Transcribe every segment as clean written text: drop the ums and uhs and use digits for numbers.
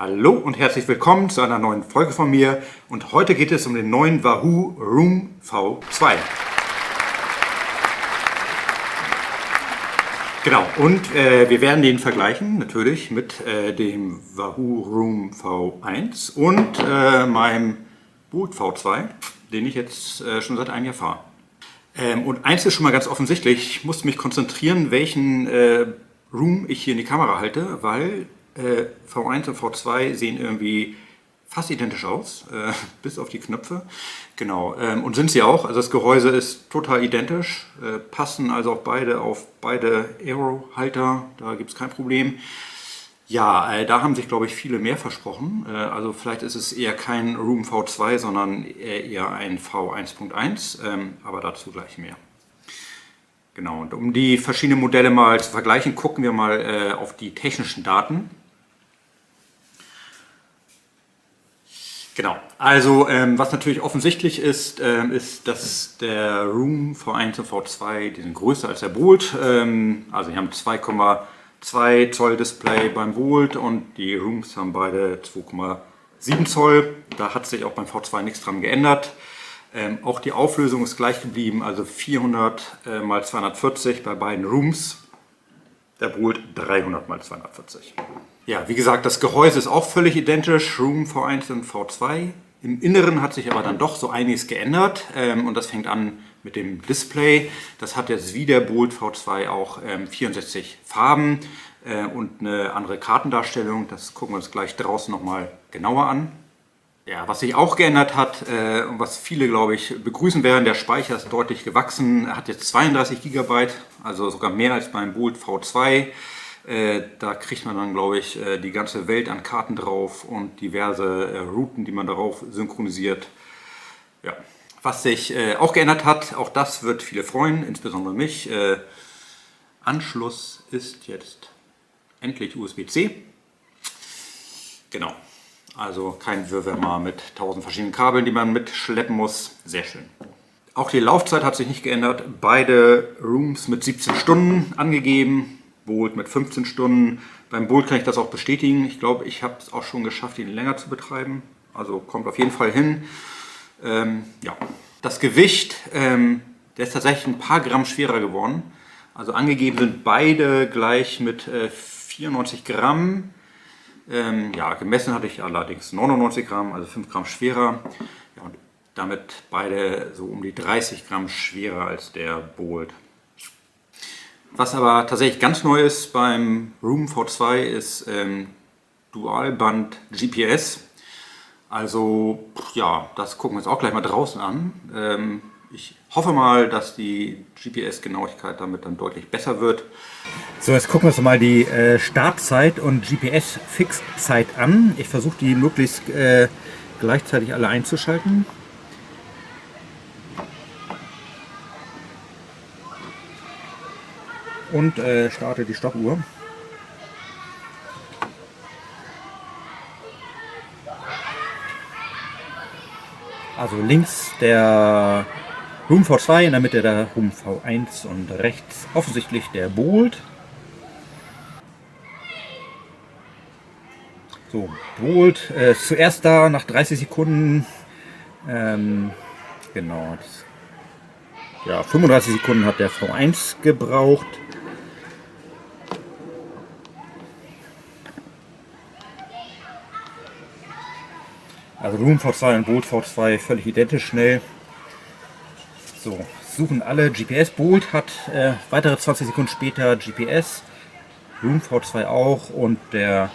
Hallo und herzlich willkommen zu einer neuen Folge von mir und heute geht es um den neuen Wahoo Room V2. Genau, und wir werden den vergleichen natürlich mit dem Wahoo Room V1 und meinem Bolt V2, den ich jetzt schon seit einem Jahr fahre. Und eins ist schon mal ganz offensichtlich, ich musste mich konzentrieren, welchen Room ich hier in die Kamera halte, weil V1 und V2 sehen irgendwie fast identisch aus, bis auf die Knöpfe. Genau, und sind sie auch. Also das Gehäuse ist total identisch, passen also auch beide auf beide Aero-Halter, da gibt es kein Problem. Ja, da haben sich, glaube ich, viele mehr versprochen. Also vielleicht ist es eher kein Room V2, sondern eher ein V1.1, aber dazu gleich mehr. Genau, und um die verschiedenen Modelle mal zu vergleichen, gucken wir mal auf die technischen Daten. Genau, also was natürlich offensichtlich ist, ist, dass der Room V1 und V2, die sind größer als der Bolt. Also die haben 2,2 Zoll Display beim Bolt und die Rooms haben beide 2,7 Zoll. Da hat sich auch beim V2 nichts dran geändert. Auch die Auflösung ist gleich geblieben, also 400 x 240 bei beiden Rooms. Der Bolt 300 x 240. Ja, wie gesagt, das Gehäuse ist auch völlig identisch, Room V1 und V2. Im Inneren hat sich aber dann doch so einiges geändert und das fängt an mit dem Display. Das hat jetzt wie der Bolt V2 auch 64 Farben und eine andere Kartendarstellung. Das gucken wir uns gleich draußen nochmal genauer an. Ja, was sich auch geändert hat und was viele, glaube ich, begrüßen werden, der Speicher ist deutlich gewachsen. Er hat jetzt 32 GB, also sogar mehr als beim Bolt V2. Da kriegt man dann, glaube ich, die ganze Welt an Karten drauf und diverse Routen, die man darauf synchronisiert. Ja. Was sich auch geändert hat, auch das wird viele freuen, insbesondere mich. Anschluss ist jetzt endlich USB-C. Genau. Also kein Wirrwarr mit 1000 verschiedenen Kabeln, die man mitschleppen muss. Sehr schön. Auch die Laufzeit hat sich nicht geändert. Beide Rooms mit 17 Stunden angegeben. Bolt mit 15 Stunden. Beim Bolt kann ich das auch bestätigen. Ich glaube, ich habe es auch schon geschafft, ihn länger zu betreiben. Also kommt auf jeden Fall hin. Ja. Das Gewicht, der ist tatsächlich ein paar Gramm schwerer geworden. Also angegeben sind beide gleich mit 94 Gramm. Ja, gemessen hatte ich allerdings 99 Gramm, also 5 Gramm schwerer. Ja, und damit beide so um die 30 Gramm schwerer als der Bolt. Was aber tatsächlich ganz neu ist beim Room V2 ist Dualband GPS. Also ja, das gucken wir uns auch gleich mal draußen an. Ich hoffe mal, dass die GPS-Genauigkeit damit dann deutlich besser wird. So, jetzt gucken wir uns mal die Startzeit und GPS-Fixzeit an. Ich versuche die möglichst gleichzeitig alle einzuschalten. Und starte die Stoppuhr. Also links der Room V2, in der Mitte der Room V1 und rechts offensichtlich der Bolt. So, Bolt zuerst da nach 30 Sekunden. Genau. Ja, 35 Sekunden hat der V1 gebraucht. Also Room V2 und Bolt V2 völlig identisch schnell. So, suchen alle GPS. Bolt hat weitere 20 Sekunden später GPS. Room V2 auch und der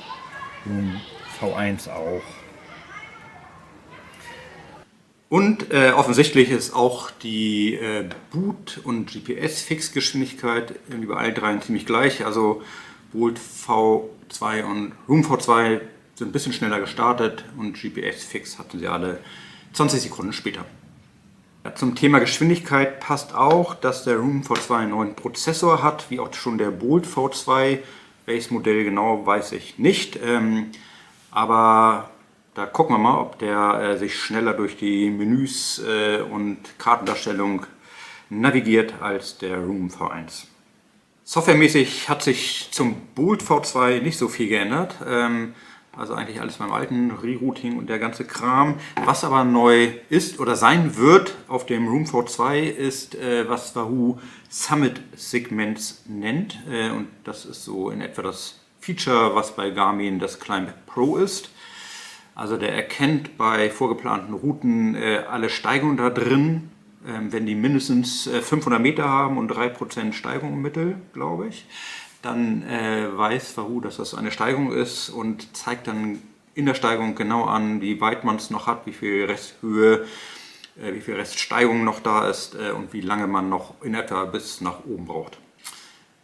Room V1 auch. Und offensichtlich ist auch die Boot- und GPS-Fixgeschwindigkeit bei allen dreien ziemlich gleich. Also Bolt V2 und Room V2 sind ein bisschen schneller gestartet und GPS-Fix hatten sie alle 20 Sekunden später. Ja, zum Thema Geschwindigkeit passt auch, dass der Room V2 einen neuen Prozessor hat, wie auch schon der Bolt V2. Welches Modell genau, weiß ich nicht. Aber da gucken wir mal, ob der sich schneller durch die Menüs und Kartendarstellung navigiert als der Room V1. Softwaremäßig hat sich zum Bolt V2 nicht so viel geändert. Also eigentlich alles beim alten Rerouting und der ganze Kram. Was aber neu ist oder sein wird auf dem Room V2 ist, was Wahoo Summit Segments nennt. Und das ist so in etwa das Feature, was bei Garmin das Climb Pro ist. Also der erkennt bei vorgeplanten Routen alle Steigungen da drin, wenn die mindestens 500 Meter haben und 3% Steigung im Mittel, glaube ich. Dann weiß Wahoo, dass das eine Steigung ist und zeigt dann in der Steigung genau an, wie weit man es noch hat, wie viel Resthöhe, wie viel Reststeigung noch da ist und wie lange man noch in etwa bis nach oben braucht.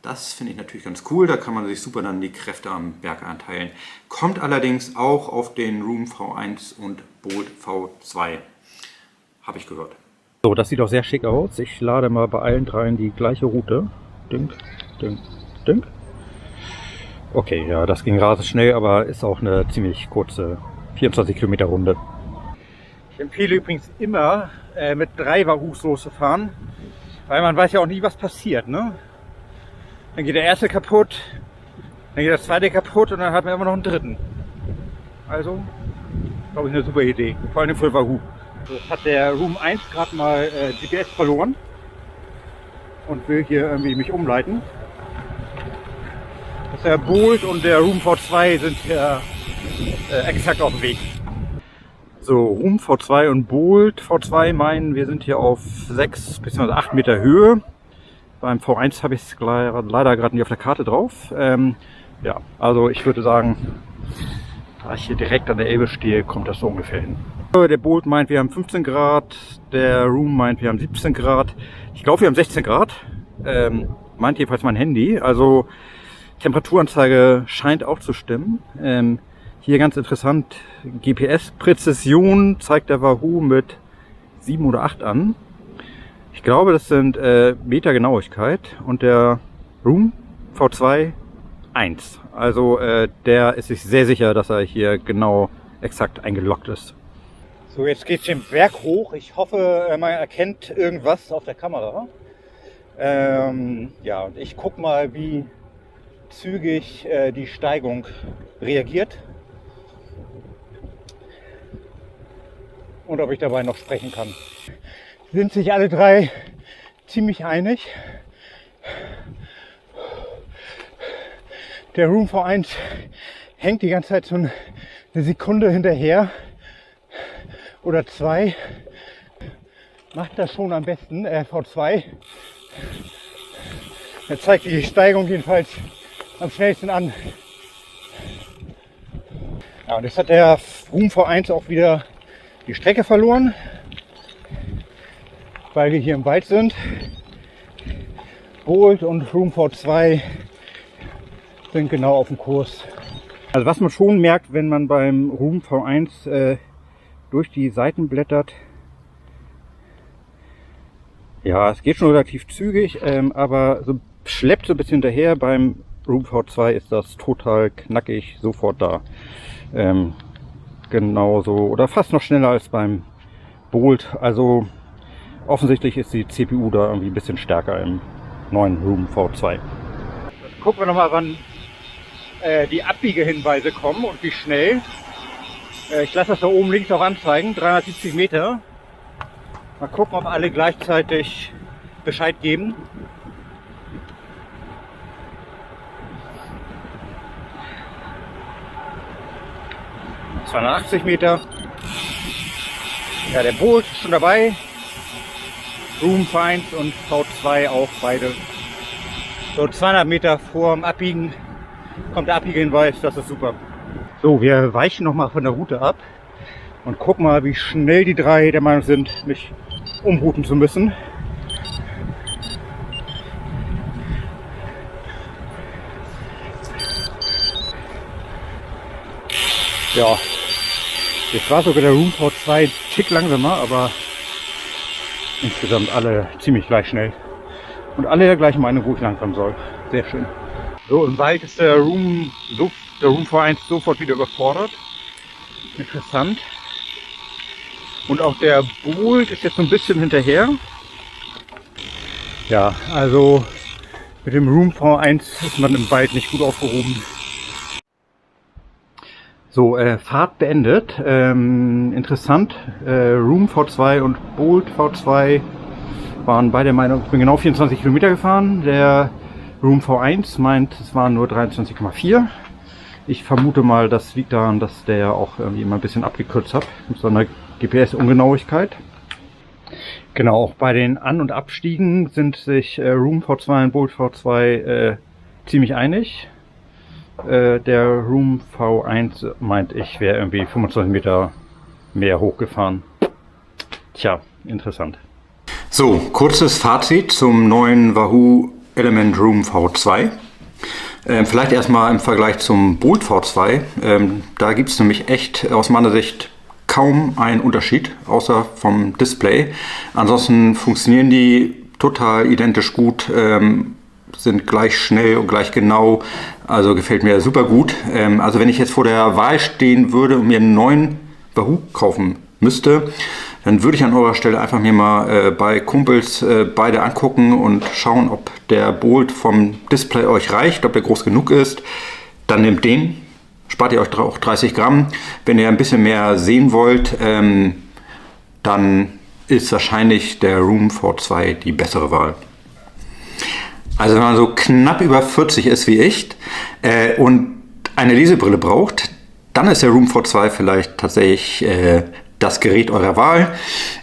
Das finde ich natürlich ganz cool, da kann man sich super dann die Kräfte am Berg einteilen. Kommt allerdings auch auf den Room V1 und Bolt V2, habe ich gehört. So, das sieht doch sehr schick aus. Ich lade mal bei allen dreien die gleiche Route. Dink, dink. Dink. Okay, ja, das ging rasend schnell, aber ist auch eine ziemlich kurze 24 Kilometer Runde. Ich empfehle übrigens immer mit 3 Wahoos loszufahren, weil man weiß ja auch nie, was passiert, ne? Dann geht der erste kaputt, dann geht der zweite kaputt und dann hat man immer noch einen dritten. Also, glaube ich, eine super Idee, vor allem für Wahoo. Jetzt hat der Room 1 gerade mal GPS verloren und will hier irgendwie mich umleiten. Der Bolt und der Room V2 sind hier exakt auf dem Weg. So, Room V2 und Bolt V2 meinen, wir sind hier auf 6 bzw. 8 Meter Höhe. Beim V1 habe ich es leider gerade nicht auf der Karte drauf. Ja, also ich würde sagen, da ich hier direkt an der Elbe stehe, kommt das so ungefähr hin. Der Bolt meint, wir haben 15 Grad, der Room meint, wir haben 17 Grad. Ich glaube, wir haben 16 Grad. Meint jedenfalls mein Handy. Also Temperaturanzeige scheint auch zu stimmen. Hier ganz interessant, GPS-Präzision zeigt der Wahoo mit 7 oder 8 an. Ich glaube, das sind Meter Genauigkeit und der Room V2 1. Also der ist sich sehr sicher, dass er hier genau exakt eingeloggt ist. So, jetzt geht es den Berg hoch. Ich hoffe, man erkennt irgendwas auf der Kamera. Ja, und ich gucke mal, wie zügig die Steigung reagiert und ob ich dabei noch sprechen kann. Sind sich alle drei ziemlich einig. Der Room V1 hängt die ganze Zeit so eine Sekunde hinterher oder 2. Macht das schon am besten, V2. Er zeigt die Steigung jedenfalls am schnellsten an. Ja, und jetzt hat der Room V1 auch wieder die Strecke verloren, weil wir hier im Wald sind. Bolt und Room V2 sind genau auf dem Kurs. Also was man schon merkt, wenn man beim Room V1 durch die Seiten blättert, ja, es geht schon relativ zügig, aber so schleppt so ein bisschen hinterher. Beim Room V2 ist das total knackig, sofort da. Genauso oder fast noch schneller als beim Bolt. Also offensichtlich ist die CPU da irgendwie ein bisschen stärker im neuen Room V2. Gucken wir nochmal, wann die Abbiegehinweise kommen und wie schnell. Ich lasse das da oben links auch anzeigen, 370 Meter. Mal gucken, ob alle gleichzeitig Bescheid geben. ...280 Meter. Ja, der Bolt ist schon dabei. Room V1 und V2 auch beide. So 200 Meter vor dem Abbiegen kommt der Abbiegehinweis, das ist super. So, wir weichen nochmal von der Route ab und gucken mal, wie schnell die drei der Meinung sind, mich umrouten zu müssen. Ja, jetzt war sogar der Room V2 ein Tick langsamer, aber insgesamt alle ziemlich gleich schnell. Und alle der gleichen Meinung, wo ich langsamen soll. Sehr schön. So, im Wald ist der Room V1 sofort wieder überfordert. Interessant. Und auch der Bolt ist jetzt so ein bisschen hinterher. Ja, also mit dem Room V1 ist man im Wald nicht gut aufgehoben. So, Fahrt beendet. Interessant. Room V2 und Bolt V2 waren beide Meinung, ich bin genau 24 Kilometer gefahren. Der Room V1 meint, es waren nur 23,4. Ich vermute mal, das liegt daran, dass der auch irgendwie immer ein bisschen abgekürzt hat, mit so einer GPS-Ungenauigkeit. Genau, auch bei den An- und Abstiegen sind sich Room V2 und Bolt V2 ziemlich einig. Der Room V1 meint, ich wäre irgendwie 25 Meter mehr hochgefahren. Tja, interessant. So, kurzes Fazit zum neuen Wahoo Element Room V2. Vielleicht erstmal im Vergleich zum Bolt V2. Da gibt es nämlich echt aus meiner Sicht kaum einen Unterschied, außer vom Display. Ansonsten funktionieren die total identisch gut, sind gleich schnell und gleich genau, also gefällt mir super gut. Also wenn ich jetzt vor der Wahl stehen würde und mir einen neuen Wahoo kaufen müsste, dann würde ich an eurer Stelle einfach mir mal bei Kumpels beide angucken und schauen, ob der Bolt vom Display euch reicht, ob der groß genug ist. Dann nehmt den, spart ihr euch auch 30 Gramm. Wenn ihr ein bisschen mehr sehen wollt, dann ist wahrscheinlich der Room V2 die bessere Wahl. Also wenn man so knapp über 40 ist wie ich und eine Lesebrille braucht, dann ist der Room V2 vielleicht tatsächlich das Gerät eurer Wahl.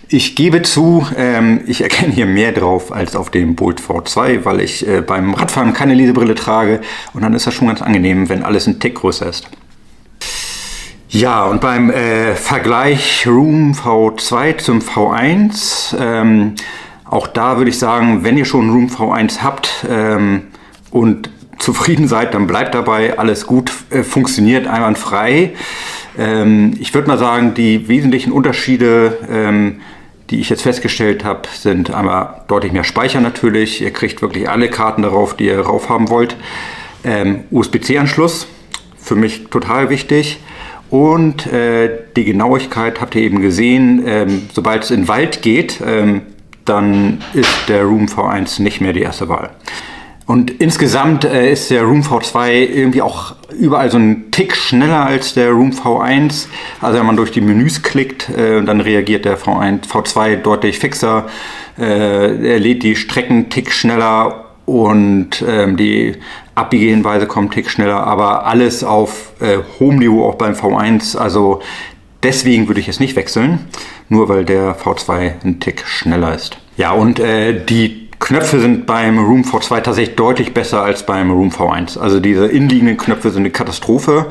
Ich gebe zu, ich erkenne hier mehr drauf als auf dem Bolt V2, weil ich beim Radfahren keine Lesebrille trage und dann ist das schon ganz angenehm, wenn alles ein Tick größer ist. Ja, und beim Vergleich Room V2 zum V1, auch da würde ich sagen, wenn ihr schon Room V1 habt und zufrieden seid, dann bleibt dabei, alles gut, funktioniert einwandfrei. Ich würde mal sagen, die wesentlichen Unterschiede, die ich jetzt festgestellt habe, sind einmal deutlich mehr Speicher natürlich. Ihr kriegt wirklich alle Karten darauf, die ihr drauf haben wollt. USB-C-Anschluss, für mich total wichtig. Und die Genauigkeit habt ihr eben gesehen, sobald es in den Wald geht, dann ist der Room V1 nicht mehr die erste Wahl. Und insgesamt ist der Room V2 irgendwie auch überall so ein Tick schneller als der Room V1. Also wenn man durch die Menüs klickt, dann reagiert der V2 deutlich fixer. Er lädt die Strecken einen Tick schneller und die Abbiegehinweise kommen einen Tick schneller. Aber alles auf hohem Niveau auch beim V1. Also deswegen würde ich es nicht wechseln, nur weil der V2 ein Tick schneller ist. Ja, und die Knöpfe sind beim Room V2 tatsächlich deutlich besser als beim Room V1. Also diese innenliegenden Knöpfe sind eine Katastrophe.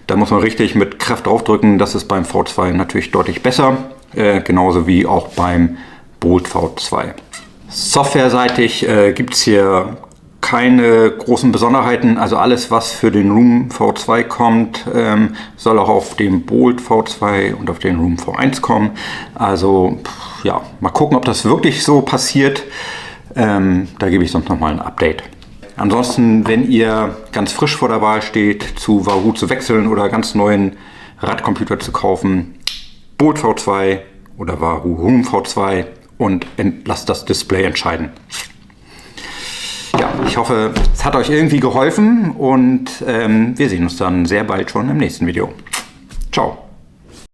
Da muss man richtig mit Kraft draufdrücken. Das ist beim V2 natürlich deutlich besser. Genauso wie auch beim Bolt V2. Softwareseitig gibt es hier keine großen Besonderheiten. Also alles, was für den Room V2 kommt, soll auch auf dem Bolt V2 und auf den Room V1 kommen. Also ja, mal gucken, ob das wirklich so passiert. Da gebe ich sonst nochmal ein Update. Ansonsten, wenn ihr ganz frisch vor der Wahl steht, zu Wahoo zu wechseln oder ganz neuen Radcomputer zu kaufen, Bolt V2 oder Wahoo Room V2 und lasst das Display entscheiden. Ja, ich hoffe, es hat euch irgendwie geholfen und wir sehen uns dann sehr bald schon im nächsten Video. Ciao.